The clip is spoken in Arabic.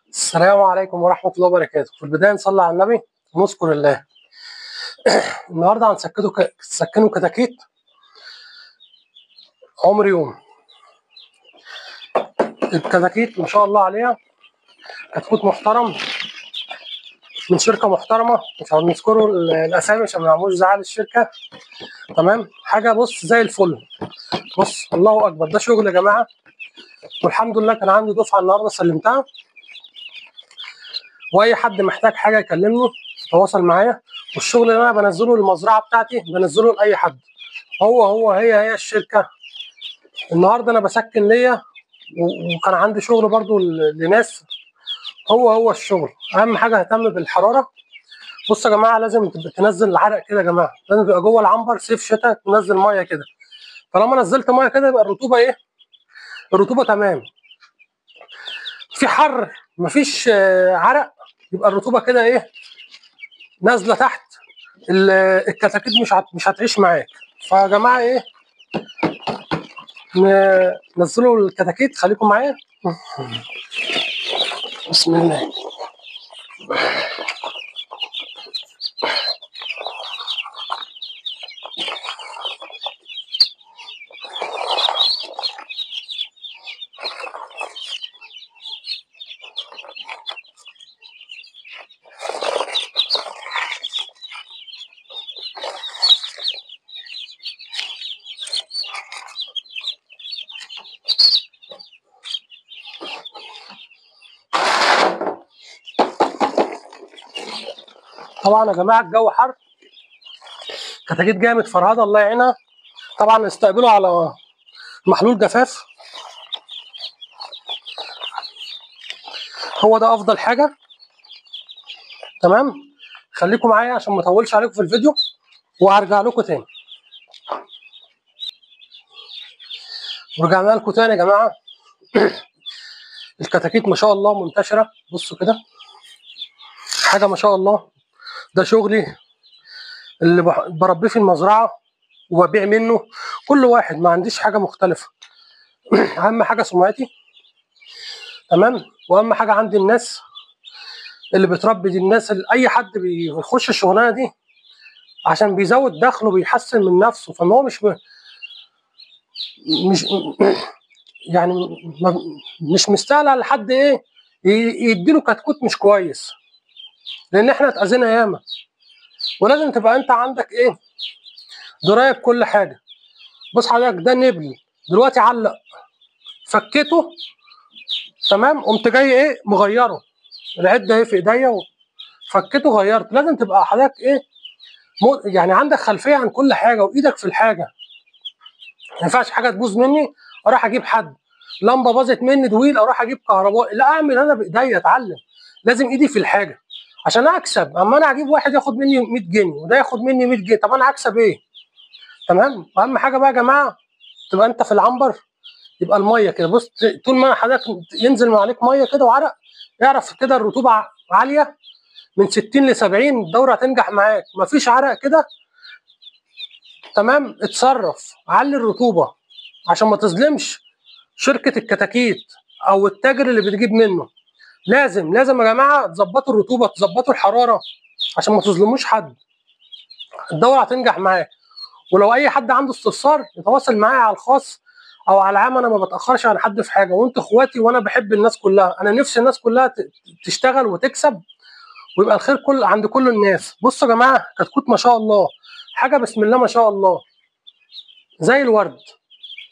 السلام عليكم ورحمة الله وبركاته. في البداية نصلي على النبي ونذكر الله. النهارده هنسكنه كتاكيت عمر يوم. الكتاكيت ما شاء الله عليها كتكوت محترم من شركة محترمة، مش هنذكروا الأسامي عشان ما نعملوش زعل الشركة. تمام، حاجة بص زي الفل. بص الله أكبر، ده شغل يا جماعة، والحمد لله كان عندي دفعة النهارده سلمتها، وأي حد محتاج حاجة يكلمني يتواصل معايا. والشغل اللي أنا بنزله للمزرعة بتاعتي بنزله لأي حد، هي الشركة. النهارده انا بسكن ليا وكان عندي شغل برضو لناس. هو الشغل اهم حاجه اهتم بالحراره. بصوا يا جماعه، لازم تنزل العرق كده يا جماعه، لازم تبقى جوه العنبر صيف شتاء تنزل ميه كده. طالما نزلت ميه كده يبقى الرطوبه ايه؟ الرطوبه تمام. في حر مفيش عرق، يبقى الرطوبه كده ايه؟ نازله تحت. الكتاكيت مش هتعيش معاك. فيا جماعه ايه، نزلوا الكتاكيت، خليكم معايا. بسم الله. طبعا يا جماعه الجو حر، كتاكيت جامد فرهده الله يعينها. طبعا استقبلوا على محلول جفاف، هو ده افضل حاجه. تمام، خليكم معايا عشان ما اطولش عليكم في الفيديو، وهرجع لكم تاني. ورجعنا لكم تاني يا جماعه. الكتاكيت ما شاء الله منتشره، بصوا كده حاجه ما شاء الله. ده شغلي اللي بربيه في المزرعه وببيع منه، كل واحد، ما عنديش حاجه مختلفه. اهم حاجه سمعتي، تمام، واهم حاجه عندي الناس اللي بتربي دي. الناس اللي اي حد بيخش الشغلانه دي عشان بيزود دخله بيحسن من نفسه، فما هو مش يعني مش مستاهل على حد ايه يديله كتكوت مش كويس، لان احنا اتأذينا ياما. ولازم تبقى انت عندك ايه، درايه بكل حاجه. بص حضرتك، ده نبل دلوقتي علق، فكيته تمام، قمت جاي ايه مغيره. العده ايه في ايديا، فكيته غيرت. لازم تبقى حضرتك ايه، يعني عندك خلفيه عن كل حاجه وايدك في الحاجه. ما ينفعش حاجه تبوظ مني اروح اجيب حد، لمبه باظت مني دويل اروح اجيب كهربائي، لا، اعمل انا بايديا، اتعلم. لازم ايدي في الحاجه عشان اكسب. اما انا اجيب واحد ياخد مني 100 جنيه وده ياخد مني 100 جنيه، طب انا هكسب ايه؟ تمام. واهم حاجه بقى يا جماعه، تبقى انت في العنبر، يبقى الميه كده. بص، طول ما حضرتك ينزل من عليك ميه كده وعرق، اعرف كده الرطوبه عاليه من 60 ل 70، الدوره هتنجح معاك. مفيش عرق كده، تمام، اتصرف علي الرطوبه عشان ما تظلمش شركه الكتاكيت او التاجر اللي بتجيب منه. لازم يا جماعه تظبطوا الرطوبه، تظبطوا الحراره عشان ما تظلموش حد. الدوره هتنجح معاك. ولو اي حد عنده استفسار يتواصل معايا على الخاص او على العام، انا ما بتاخرش على حد في حاجه، وانتوا اخواتي وانا بحب الناس كلها. انا نفسي الناس كلها تشتغل وتكسب ويبقى الخير عند كل الناس. بصوا يا جماعه، كتكوت ما شاء الله، حاجه بسم الله ما شاء الله زي الورد.